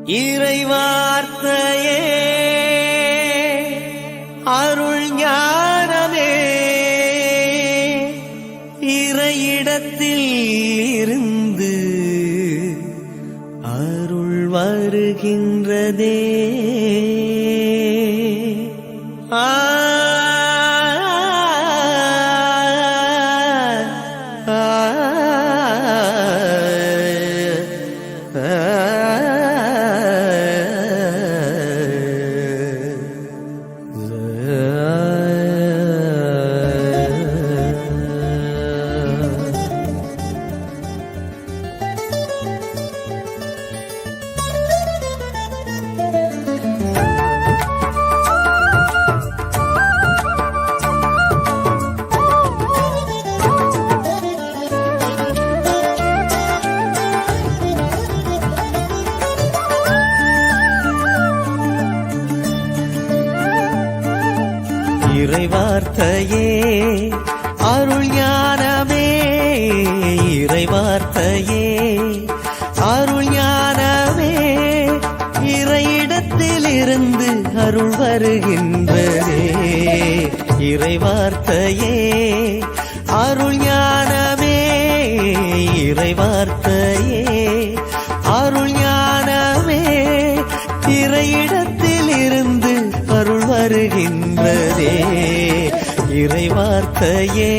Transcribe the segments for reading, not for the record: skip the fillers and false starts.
இறைவார்த்தையே அருள் ஞானமே இறையிடத்தில் இருந்து அருள் வருகின்றதே. இறைவார்த்தையே அருள் ஞானமே இறைவார்த்தையே அருள் ஞானமே இறையிடத்தில் இருந்து அருள் வருகின்றதே. இறைவார்த்தையே அருள் ஞானமே இறைவார்த்தையே அருள் ஞானமே இறையிடத்தில் இருந்து அருள் வருகின்றதே. இறைவார்த்தையே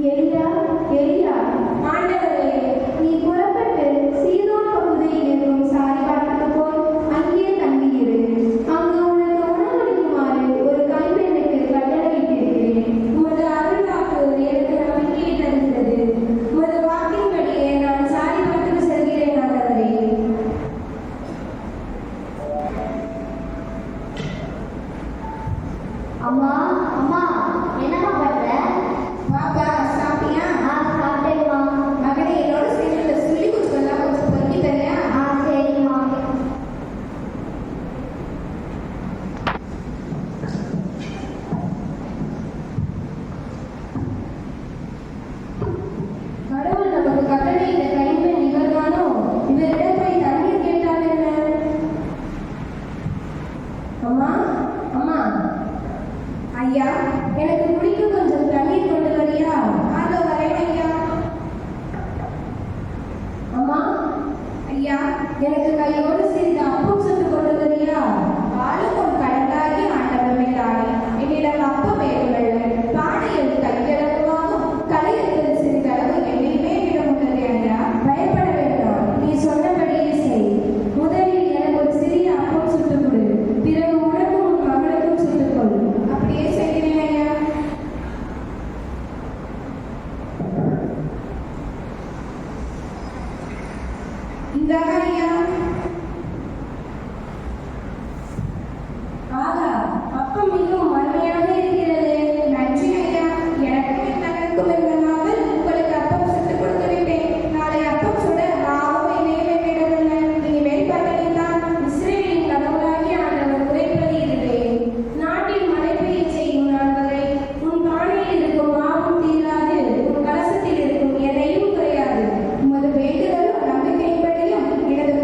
எலியா, எலியா, ஆண்டவரே, நீ புறப்பட்டு சீதோன் பகுதியில் இருக்கும் சாரிபாட்டுக்கு போய் அங்கே தங்கியிரு. அங்கு உனக்கு உணவளிக்குமாறு ஒரு கைம்பெண்ணுக்கு கட்டளையிட்டிருக்கிறேன். உமது அருள்வாக்கு எனக்கு நம்பிக்கையை தருகிறது. உமது வாக்கின்படியே நான் சாரிபாட்டுக்கு செல்கிறேன் ஆண்டவரே. அம்மா, அம்மா, என்னம்மா பண்ற? பாப்பா, சாப்பிட்டியா? சாப்பிட்டேம்மா. மகனே, என்னோட சேர்ந்து சொல்லி கொடுத்துக்கலாம், கொஞ்சம் பொறுக்கி தரியா? சரிம்மா. கடவுள் நமக்கு கட்டளையிட்ட கைம்பெண் இவர்தானோ? இவரிடம் போய் தண்ணீர் கேட்டால் என்ன? அம்மா, அம்மா, ஐயா, எனக்கு குடிக்க கொஞ்சம் தண்ணீர் கொண்டு வரியா? அதோ வரேன் ஐயா. அம்மா, ஐயா, எனக்கு கையோடு சிறிது அப்பம் சுட்டு கொண்டு வரியா? பாலும் உன் கடந்தாகி ஆண்டவர் மேலாடி என்னிடம் அப்பம் ஏறுவல்ல. பானையில் கையளவாகும் கலையத்தில் சிறிதளவு எண்ணெயுமே இடம் உள்ளது ஐயா. பயப்பட வேண்டாம், நீ சொன்னபடியே செய். முதலில் எனக்கு ஒரு சிறிய அப்பம் சுட்டுக் கொடு, பிறகு உனக்கும் உன் மகளுக்கும் சுட்டுக்கொள். அப்படியே செய்கிறேன் ஐயா. இந்த ஐயா. ஆகா, அப்பம் மிகவும் அருமையாக இருக்கிறது. நன்றி ஐயா. எனக்கும் என் மகனுக்கும் இருந்த நாவல் உங்களுக்கு அப்பம் சுட்டுக் கொடுத்து விட்டேன். நாளை அப்பம் சுட ராவும் என்னையும் என்னிடமில்லை. இனிமேல் பட்டணித்தான். இஸ்ரேலின் கடவுளாகிய ஆண்டவர் உரைப்பது இதுவே. நாட்டில் மழை பெய்ய செய்யும் நாள் வரை உன் பானையில் இருக்கும் மாவும் தீராது, உன் கலசத்தில் இருக்கும் எதையும் குறையாது. உமது வேண்டுதலும் நம்பிக்கைப்படியும் எனது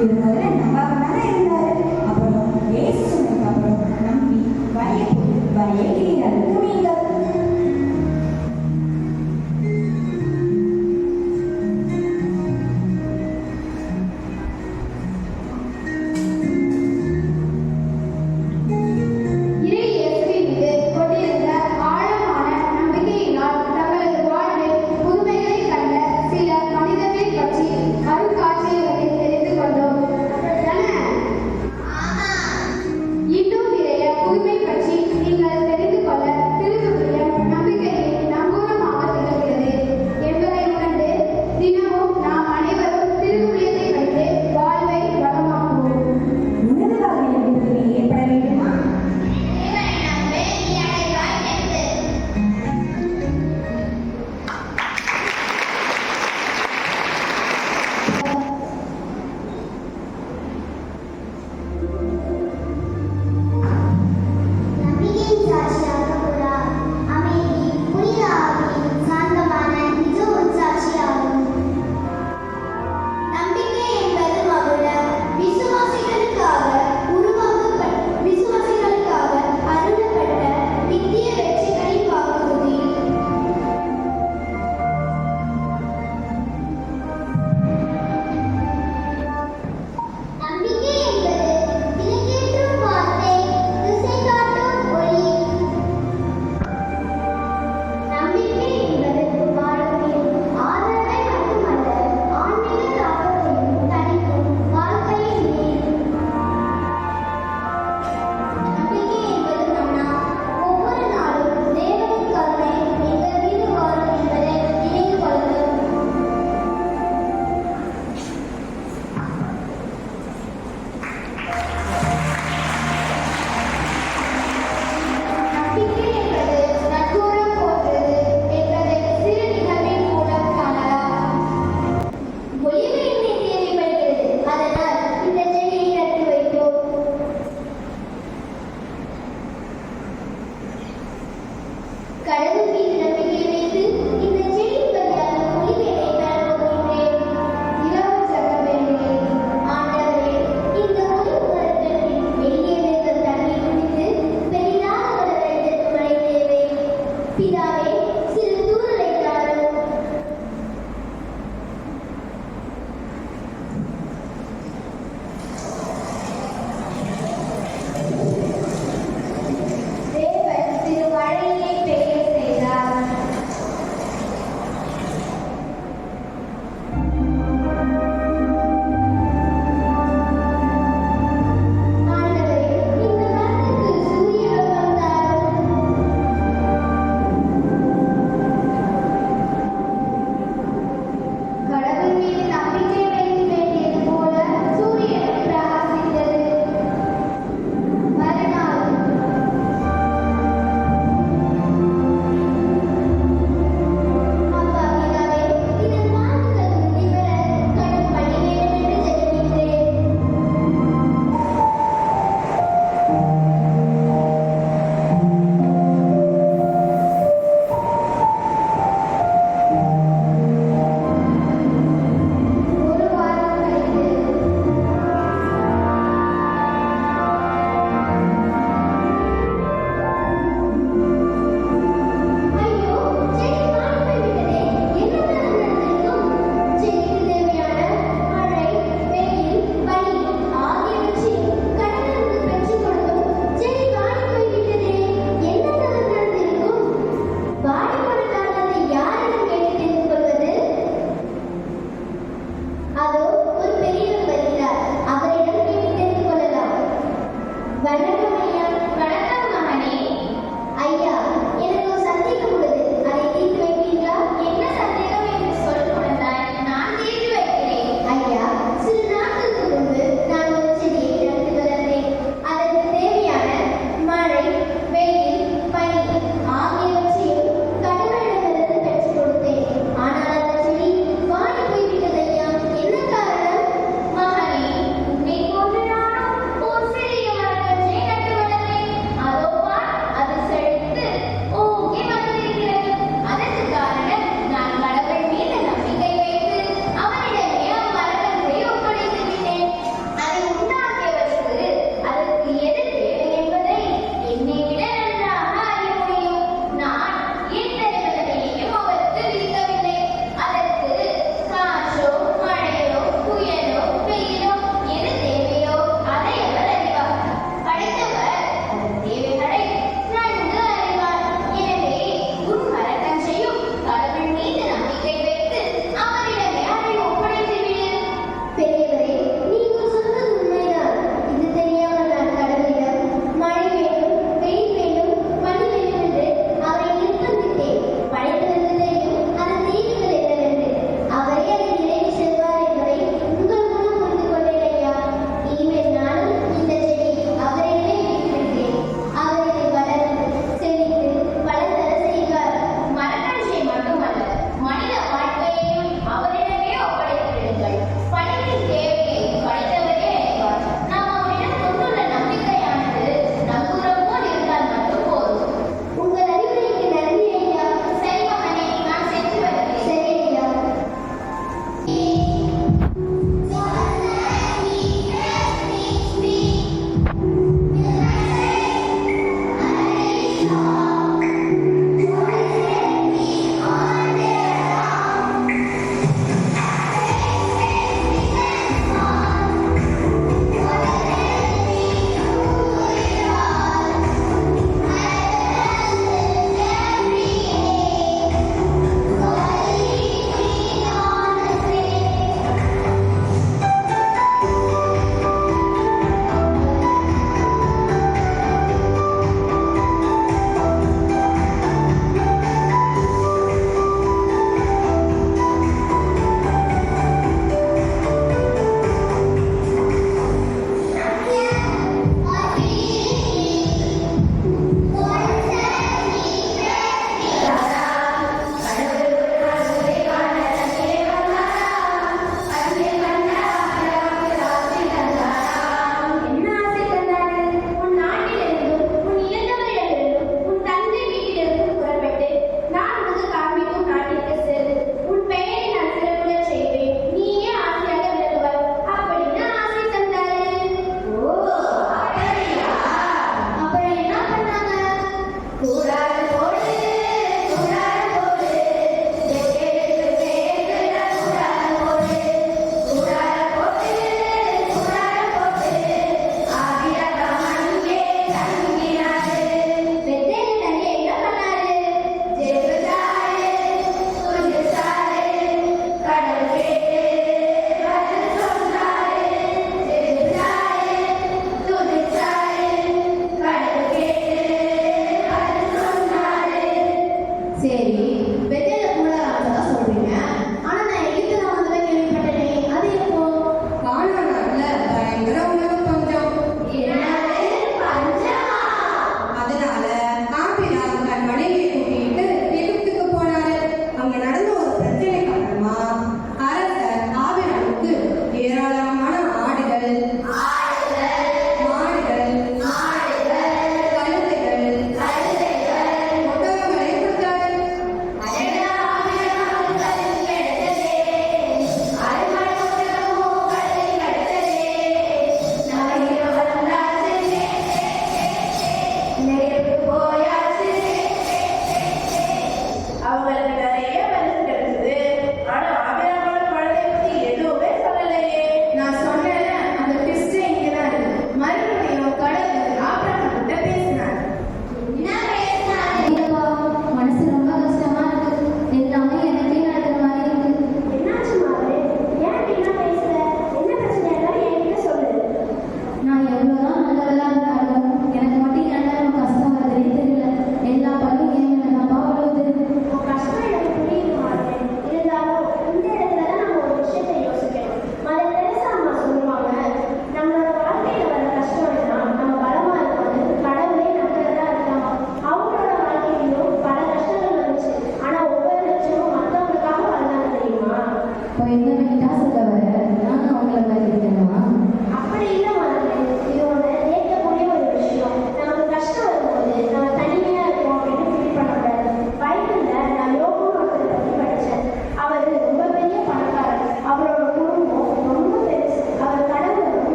இவர் முதல்ல நம்பாம தானே இருந்தாரு. அப்புறம் ஏசு சொன்னதுக்கு அப்புறம் நம்பி வரைய கிளியாரு துணிங்க. இறை இயேசுவின் மீது கொண்டிருந்த ஆழமான நம்பிக்கையினால் தங்களது வாழ்வில் புதுமைகளை கண்ட சில மனிதர்களை பற்றி அருட்காட்சியங்களில் தெரிந்து கொண்டோம்.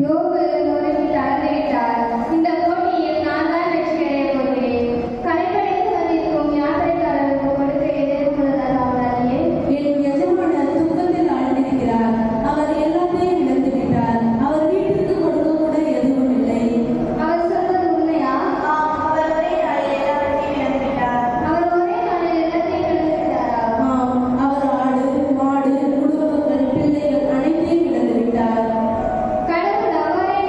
யோபு நொறுங்கி தளர்ந்துவிட்டார். இந்த போட்டியில் நான் தான் வெற்றி அடையப் போகிறேன். களைப்படைந்து வந்திருக்கும் யாத்திரைக்காரருக்கு கொடுக்க எதுவும் உள்ளதாதாயே? என் எஜமானர் துக்கத்தில் ஆழ்ந்திருக்கிறார். அவர் எல்லாத்தையும் இழந்து விட்டார். அவர் வீட்டிற்கு கொடுக்க கூட எதுவும் இல்லை. அவர் சொல்வது உண்மையா? அவர் ஒரே நாளில் எல்லாவற்றையும் இழந்துவிட்டார். அவர் ஒரே நாளில் எல்லாத்தையும் இழந்துவிட்டாரா? ஆம், அவர் ஆடு, மாடு, குடும்பங்கள், பிள்ளைகள் அனைத்தையும் இழந்து விட்டார். கடவுள் அவ்வாறே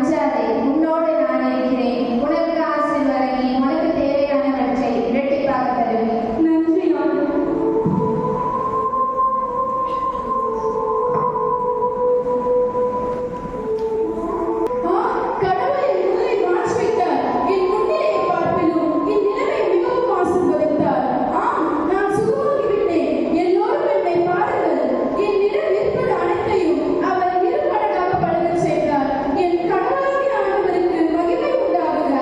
அஞ்சாதே, உன்னோடு நான் இருக்கிறேன். உனக்கு ஆசிர் வழங்கி உனக்கு தேவையானவற்றை இரட்டிப்பாக தருவேன். நன்றி ஆண்டவரே. கடவுள் என் நிலையை மாற்றிவிட்டார். என் முன்னிலையை பார்ப்பிலும் என் நிலைமை மிகவும் ஆசீர்வதித்தார். ஆம், நான் சுகமாகிவிட்டேன். எல்லோரும் என்னை பாருங்கள். என்னிடம் இருப்பது அனைத்தையும் அவர் இருமடங்காக பலன் செய்தார். என் கடவுளாகிய ஆண்டவருக்கு மகிமை உண்டாகுக.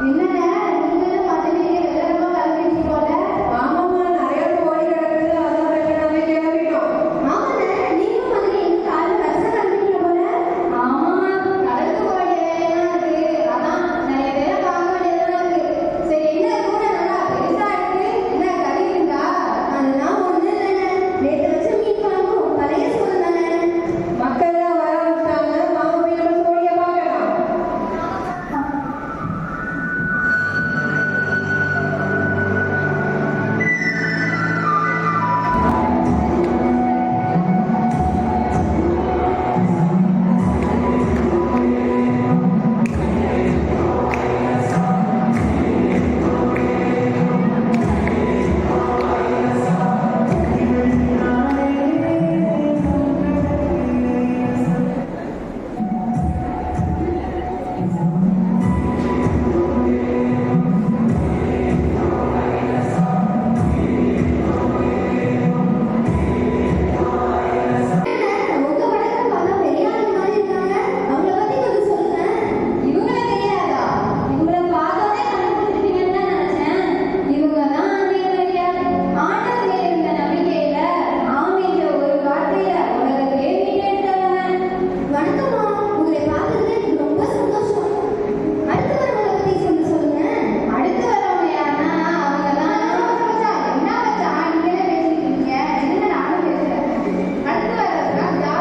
என்னங்க, நீங்களும் மதுரையில வெள்ளமா கிளம்பிட்டு போல? ஆமாம்மா, நிறைய கோழி கிடக்குது. அதான் வைக்கலாமே கிளம்பிட்டோம். ஆமாண்ணே, நீங்களும் மதுரை எங்க காலைல வருஷம் கிளம்பிட்டீங்க போல? ஆமாம்மா, கடலுக்கு போக வேண்டிய வேலையெல்லாம் இருக்கு. அதான் நிறைய பேரை பார்க்க வேண்டியதெல்லாம் இருக்கு. சரி, என்ன கூட நல்லா பெருசா இருக்கு? என்ன கறி இருக்கா? அதெல்லாம் ஒண்ணு இல்லைண்ணே. நேத்து வச்ச மீன் குழம்பும் பழைய சோறு தானே. மக்கள் தான் வர ஆரம்பிச்சிட்டாங்க. வாங்க போய் நம்ம கோழியை பார்க்கலாம். உங்க படத்துல பார்த்தா பெரிய ஆள் மாதிரி இருக்காங்க. அவங்கள பத்தி கொஞ்சம் சொல்லுங்க. இவங்கள தெரியாதா? இவங்கள பார்த்தோன்னே கண்டுபிடிச்சிட்டீங்கன்னு தான் நினைச்சேன். இவங்க தான் ஆண்டவர் மேல் இருந்த நம்பிக்கையில ஆமீன்ற ஒரு வார்த்தையில உலகத்தையே மீட்டெடுத்தவங்க. வணக்கம்மா, உங்களை பார்த்ததுல எனக்கு ரொம்ப சந்தோஷம். அடுத்து வரவங்களை பத்தி சொல்லுங்க. அடுத்து வரவங்க யாருன்னா அவங்க தான் என்ன வச்சா நீங்களே பேசிட்டு இருக்கீங்க. என்ன நானும் பேசுறேன். அடுத்து வர்றதுனா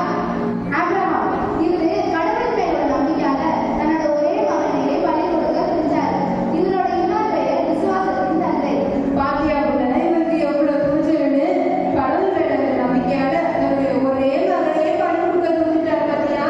ஆபிரகாம். இவரு கடவுள் மேல் உள்ள நம்பிக்கையால தன்னோட ஒரே மகனையே பலி கொடுக்க துணிஞ்சாரு. இவரோட இன்னொரு பெயர் விசுவாசத்தின் தந்தை. பாத்தியா புள்ளை, இவருக்கு எவ்வளவு துணிச்சலுன்னு. கடவுள் மேல இருந்த நம்பிக்கையால தன்னுடைய ஒரே மகனையே பலி கொடுக்க துணிஞ்சிட்டார். பாத்தியா?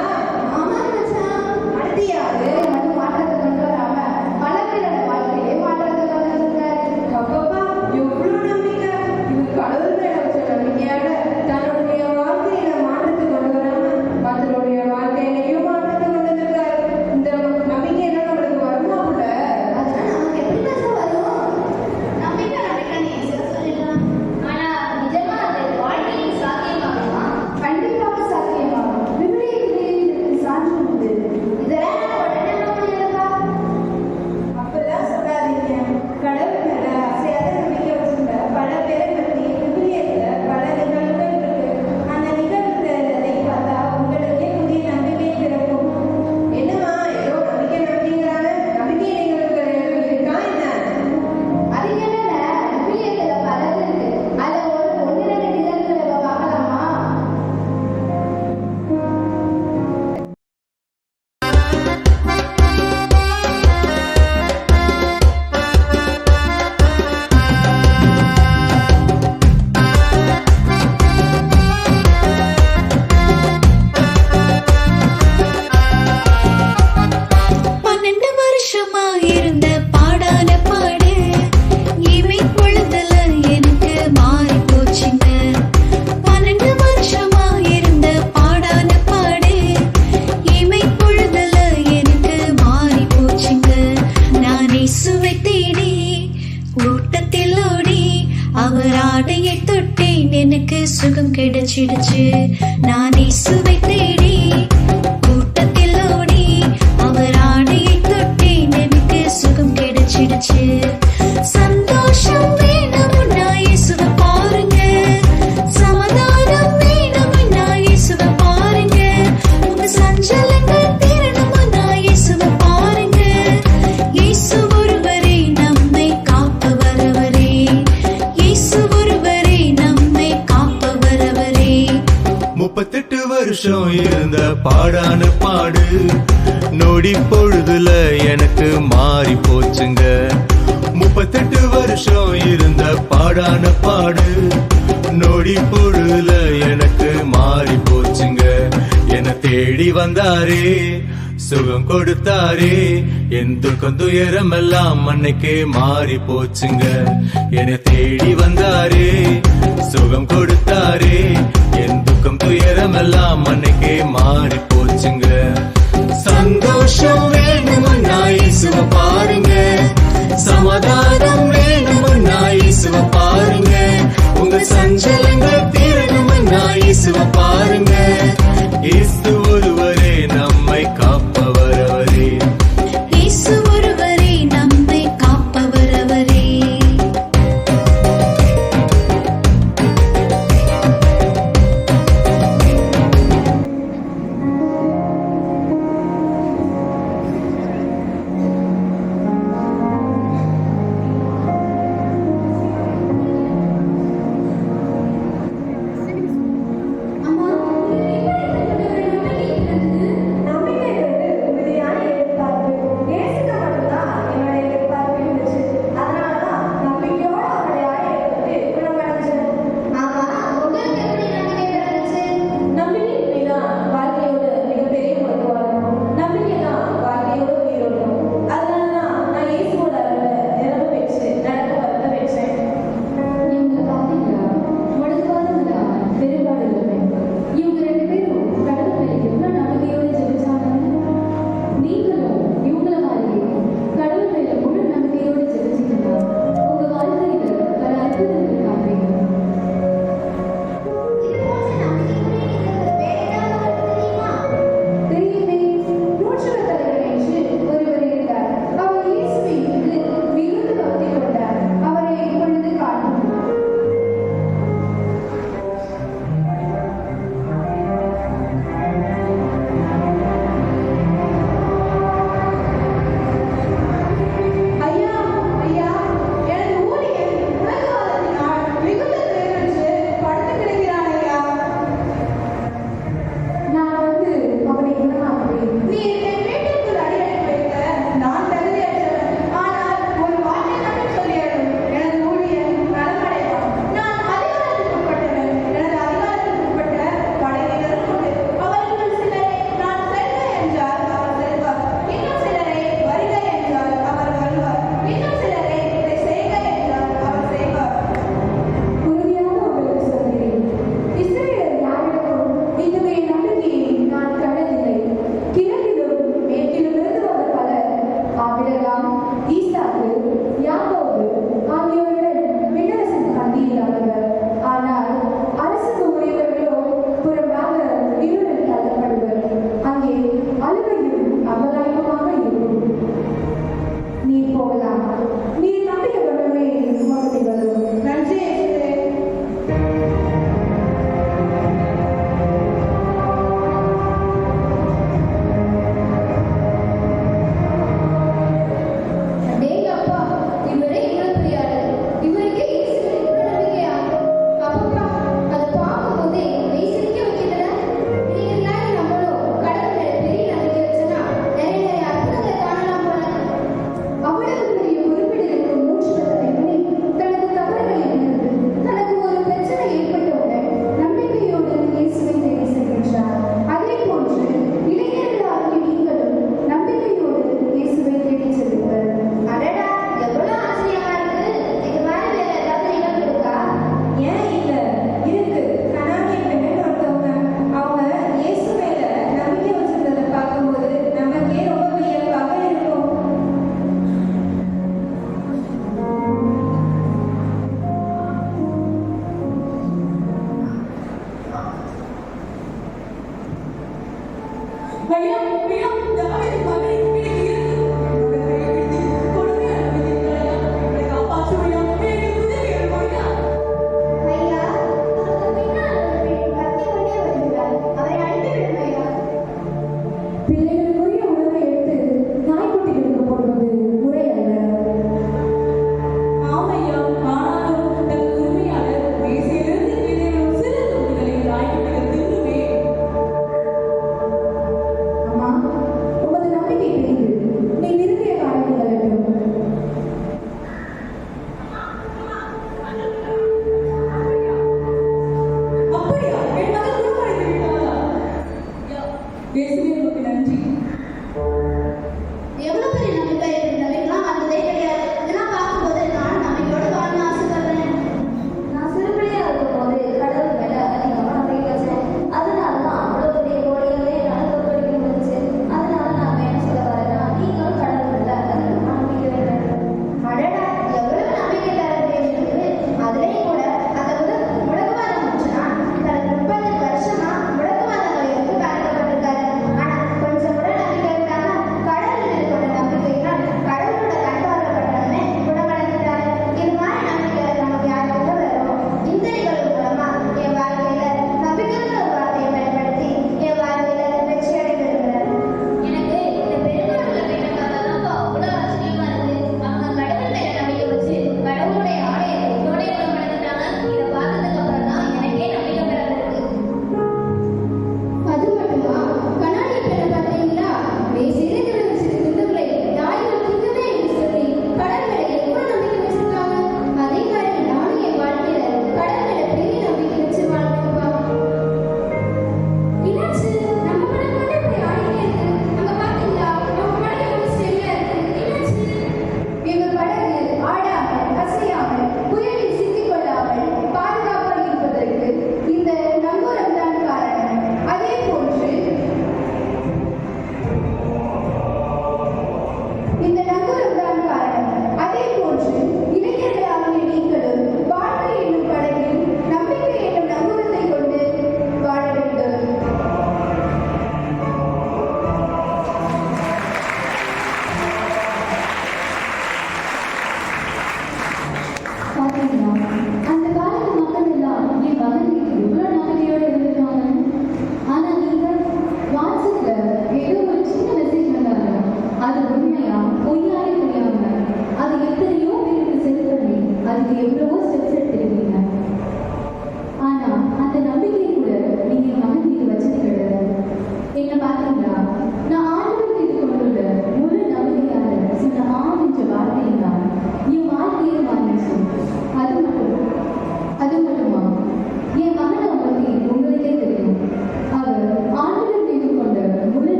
ஆமா மச்சான். அடுத்து யாரு? மட்டும் மாற்றத்தை கொண்டு வராம பல பேரோட வாழ்க்கையிலே மாற்றத்தை கொண்டு வந்திருக்காரு. அப்பப்பா, எவ்வளவு நம்பிக்கை! இவர் கடவுள் மேல வச்ச நம்பிக்கையால தன்னுடைய வாழ்க்கையில மாற்றத்தை கொண்டு வராம மற்றவருடைய வாழ்க்கையிலையும் மாற்றத்தை கொண்டு வந்திருக்காரு. இந்த நம்பிக்கை என்ன நம்மளுக்கு வருமா புள்ள? அதெல்லாம் நமக்கு எப்படி பேச வரும்? நம்பிக்கை நம்பிக்கைன்னு ஈஸியா சொல்லிடலாம். ஆனா நிஜமா அது வாழ்க்கையில் சாத்தியமாகுமா? கண்டிப்பாக சாத்தியமாகும். விவிலியத்திலே இதற்கு சான்று உண்டு. இதெல்லாம் நம்ம உடனே நம்ப முடியாதுப்பா. அப்பெல்லாம் சொல்லாதீங்க. கடவுள் மேல அசையாத நம்பிக்கை வச்சிருந்த பல பேரை பத்தி விவிலியத்துல பல நிகழ்வுகள் இருக்கு. அந்த நிகழ்வுகளை பார்த்தா உங்களுக்கே புதிய நம்பிக்கை பிறக்கும். என்னம்மா ஏதோ நம்பிக்கை நம்பிங்கிறாங்க? நம்பிக்கை நிகழ்வுகள் எதுவும் இருக்கா என்ன? அது என்னங்க, விவிலியத்துல பலது இருக்கு. அதுல ஒரு ஒன்று ரெண்டு நிகழ்வுகளை நம்ம பார்க்கலாமா? போச்சு தொட்டேன் எனக்கு சுகம் கிடைச்சிடுச்சு. நான் இயேசுவை தேடி கூட்டத்தில் ஓடி அவர் ஆடையை தொட்டேன் எனக்கு சுகம் கிடைச்சிடுச்சு. சந்தோஷம் வேணும்னா இயேசுவை பாருங்க, சமாதானம் வேணும்னா இயேசுவை பாருங்க, உங்க சஞ்சலங்கள் தீரணும்னா இயேசுவை பாருங்க. இயேசு ஒருவரே நம்மை காப்பவர் அவரே, இயேசு ஒருவரே நம்மை காப்பவர் அவரே. 38 வருஷம் இருந்த பாடான பாடு நொடி பொழுதுல எனக்கு மாறி போச்சுங்க. 38 வருஷம் இருந்த பாடான பாடு நொடி பொழுதுல எனக்கு மாறி போச்சுங்க. என தேடி வந்தாரே, சுகம் கொடுத்தாரே, என் துக்கம் துயரம் எல்லாம் அன்னைக்கே மாறி போச்சுங்க. என தேடி வந்தாரே, சுகம் கொடுத்தாரே, என் துக்கம் துயரம் எல்லாம் அன்னைக்கே மாறி போச்சுங்க. சந்தோஷம் வேணும்னா இயேசுவை பாருங்க, சமாதானம் வேணும்னா இயேசுவை பாருங்க, உங்க சஞ்சலங்கள் தீரணும்னா இயேசுவை பாருங்க. இயேசு ஒருவரே நம்மை காப்பவர் அவரே, இயேசு ஒருவரே நம்மை காப்பவர் அவரே.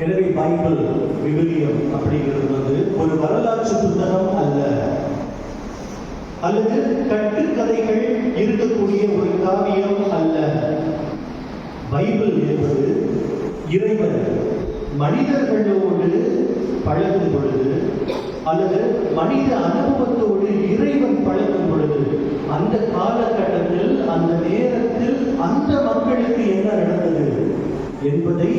எனவே பைபிள் விவிலியம் அப்படிங்கிறது ஒரு வரலாற்று புத்தகம் அல்ல, அல்லது கட்டுக்கதைகள் இருக்கக்கூடிய ஒரு காவியம் அல்ல. பைபிள் என்பது இறைவன் மனிதர்களோடு பழகும் பொழுது அல்லது மனித அனுபவத்தோடு இறைவன் பழகும் பொழுது அந்த காலகட்டத்தில் அந்த நேரத்தில் அந்த மக்களுக்கு என்ன நடந்தது என்பதை